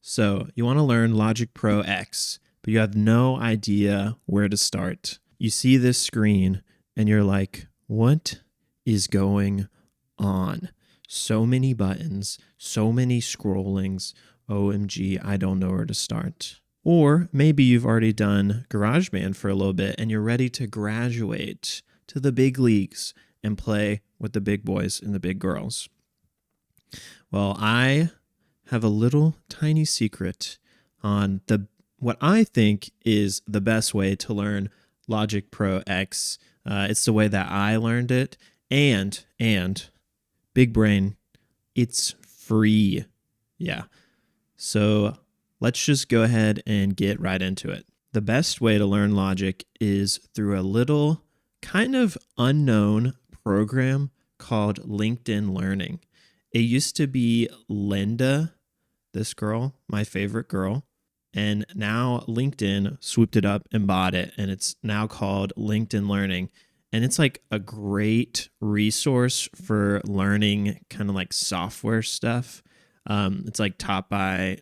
So you want to learn Logic Pro X, but you have no idea where to start. You see this screen and you're like, what is going on? So many buttons, so many scrollings. OMG, I don't know where to start. Or maybe you've already done GarageBand for a little bit and you're ready to graduate to the big leagues and play with the big boys and the big girls. Well, I have a little tiny secret on what I think is the best way to learn Logic Pro X. It's the way that I learned it, and big brain, it's free. Yeah. So let's just go ahead and get right into it. The best way to learn Logic is through a little kind of unknown program called LinkedIn Learning. It used to be Linda, this girl, my favorite girl, and now LinkedIn swooped it up and bought it, and it's now called LinkedIn Learning. And it's like a great resource for learning kind of like software stuff. It's like taught by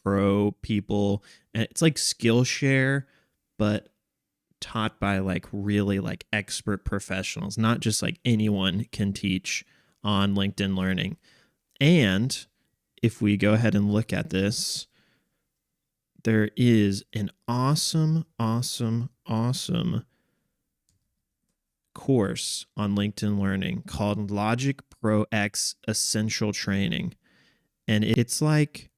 pro people, and it's like Skillshare, but taught by like really like expert professionals, not just like anyone can teach on LinkedIn Learning. And if we go ahead and look at this, there is an awesome course on LinkedIn Learning called Logic Pro X Essential Training. And it's like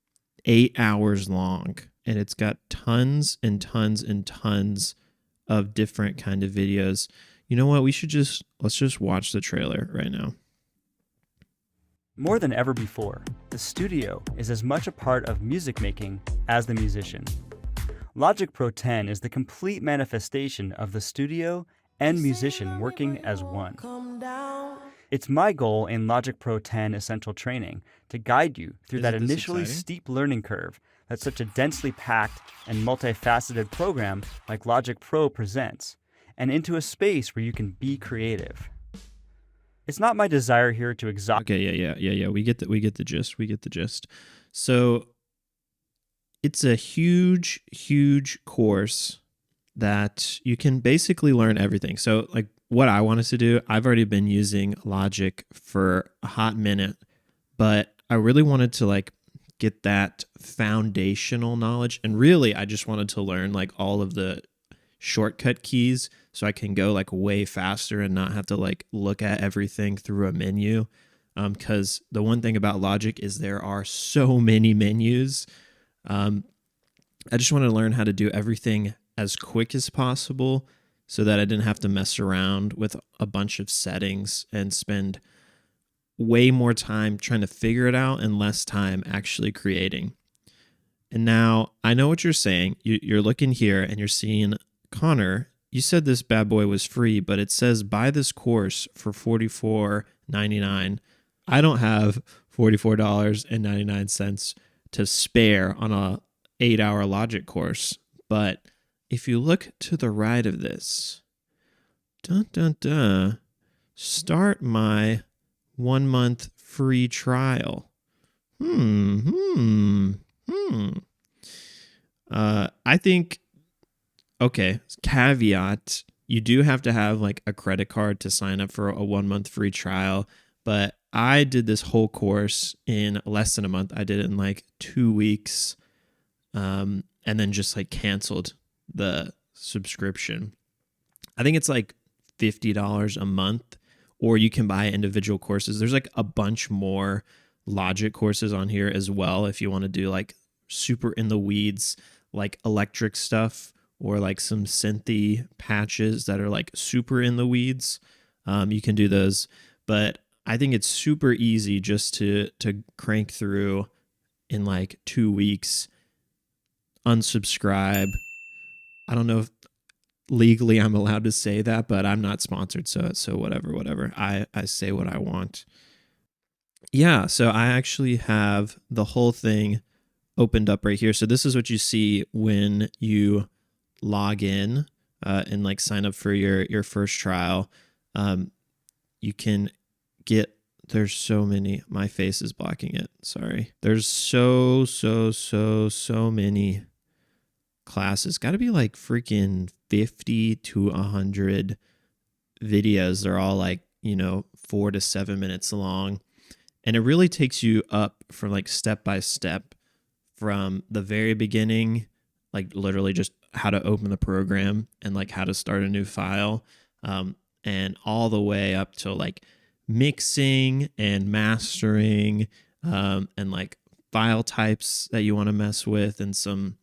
8 hours long, and it's got tons and tons and tons of different kind of videos. You know what? Let's just watch the trailer right now. More than ever before, the studio is as much a part of music making as the musician. Logic Pro 10 is the complete manifestation of the studio and musician working as one. It's my goal in Logic Pro 10 Essential Training to guide you through that initially steep learning curve that such a densely packed and multifaceted program like Logic Pro presents, and into a space where you can be creative. It's not my desire here to exhaust. Okay, yeah. We get the gist. So it's a huge course that you can basically learn everything. So like what I want us to do, I've already been using Logic for a hot minute, but I really wanted to like get that foundational knowledge. And really, I just wanted to learn like all of the shortcut keys so I can go like way faster and not have to like look at everything through a menu. Because the one thing about Logic is there are so many menus. I just wanted to learn how to do everything as quick as possible so that I didn't have to mess around with a bunch of settings and spend way more time trying to figure it out and less time actually creating. And now I know what you're saying. You're looking here and you're seeing, Connor, you said this bad boy was free, but it says buy this course for $44.99. I don't have $44.99 to spare on a 8-hour Logic course. But if you look to the right of this, start my 1 month free trial. I think, okay, caveat, you do have to have like a credit card to sign up for a 1 month free trial, but I did this whole course in less than a month. I did it in like 2 weeks, and then just like canceled the subscription. I think it's like $50 a month, or you can buy individual courses. There's like a bunch more Logic courses on here as well if you want to do like super in the weeds, like electric stuff, or like some synthy patches that are like super in the weeds. You can do those, but I think it's super easy just to crank through in like 2 weeks, unsubscribe. I don't know if legally I'm allowed to say that, but I'm not sponsored, so whatever. I say what I want. Yeah, so I actually have the whole thing opened up right here. So this is what you see when you log in and like sign up for your first trial. You can get There's so many. My face is blocking it. Sorry. There's so many classes. Got to be like freaking 50 to 100 videos. They're all like, 4 to 7 minutes long. And it really takes you up from like step by step from the very beginning, like literally just how to open the program and like how to start a new file, and all the way up to like mixing and mastering, and like file types that you want to mess with, and some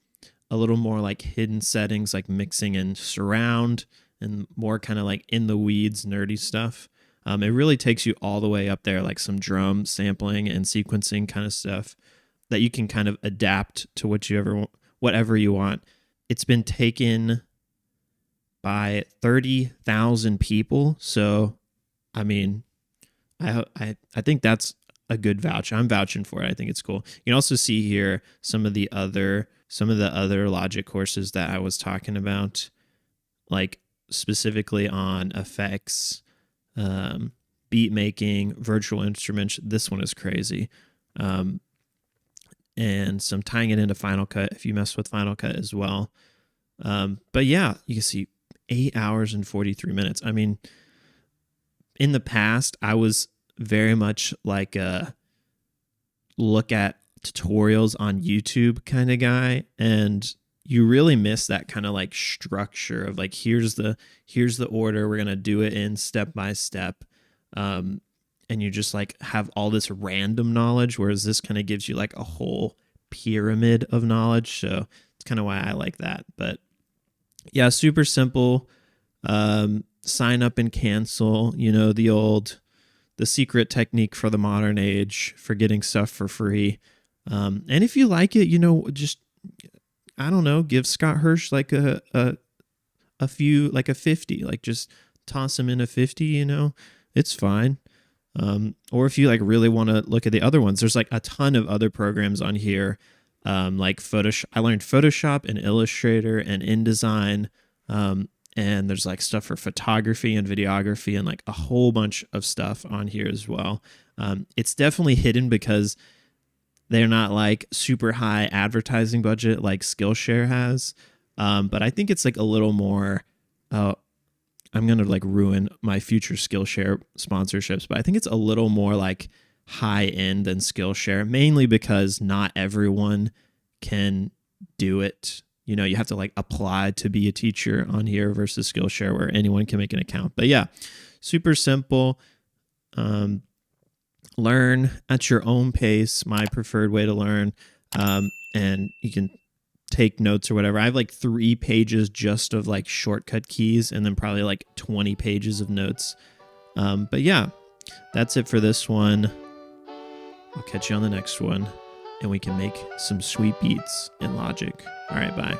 a little more like hidden settings like mixing and surround, and more kind of like in the weeds nerdy stuff. It really takes you all the way up there, like some drum sampling and sequencing kind of stuff that you can kind of adapt to whatever you want. It's been taken by 30,000 people. So, I mean, I think that's a good vouch. I'm vouching for it. I think it's cool. You can also see here some of the other Logic courses that I was talking about, like specifically on effects, beat making, virtual instruments. This one is crazy. And some tying it into Final Cut if you mess with Final Cut as well. But yeah, you can see 8 hours and 43 minutes. I mean, in the past, I was very much like a look at tutorials on YouTube kind of guy, and you really miss that kind of like structure of like, here's the order, we're gonna do it in step by step, and you just like have all this random knowledge, whereas this kind of gives you like a whole pyramid of knowledge. So it's kind of why I like that. But yeah, super simple. Sign up and cancel, the secret technique for the modern age for getting stuff for free. And if you like it, just, I don't know, give Scott Hirsch like a few, like a 50, like just toss him in a 50, it's fine. Or if you like really want to look at the other ones, there's like a ton of other programs on here. Like Photoshop. I learned Photoshop and Illustrator and InDesign. And there's like stuff for photography and videography and like a whole bunch of stuff on here as well. It's definitely hidden because they're not like super high advertising budget like Skillshare has. But I think it's like a little more, I'm going to like ruin my future Skillshare sponsorships, but I think it's a little more like high end than Skillshare, mainly because not everyone can do it. You have to like apply to be a teacher on here versus Skillshare where anyone can make an account. But yeah, super simple. Learn at your own pace, my preferred way to learn. And you can take notes or whatever. I have like 3 pages just of like shortcut keys and then probably like 20 pages of notes. But yeah, that's it for this one. I'll catch you on the next one, and we can make some sweet beats in Logic. All right, bye.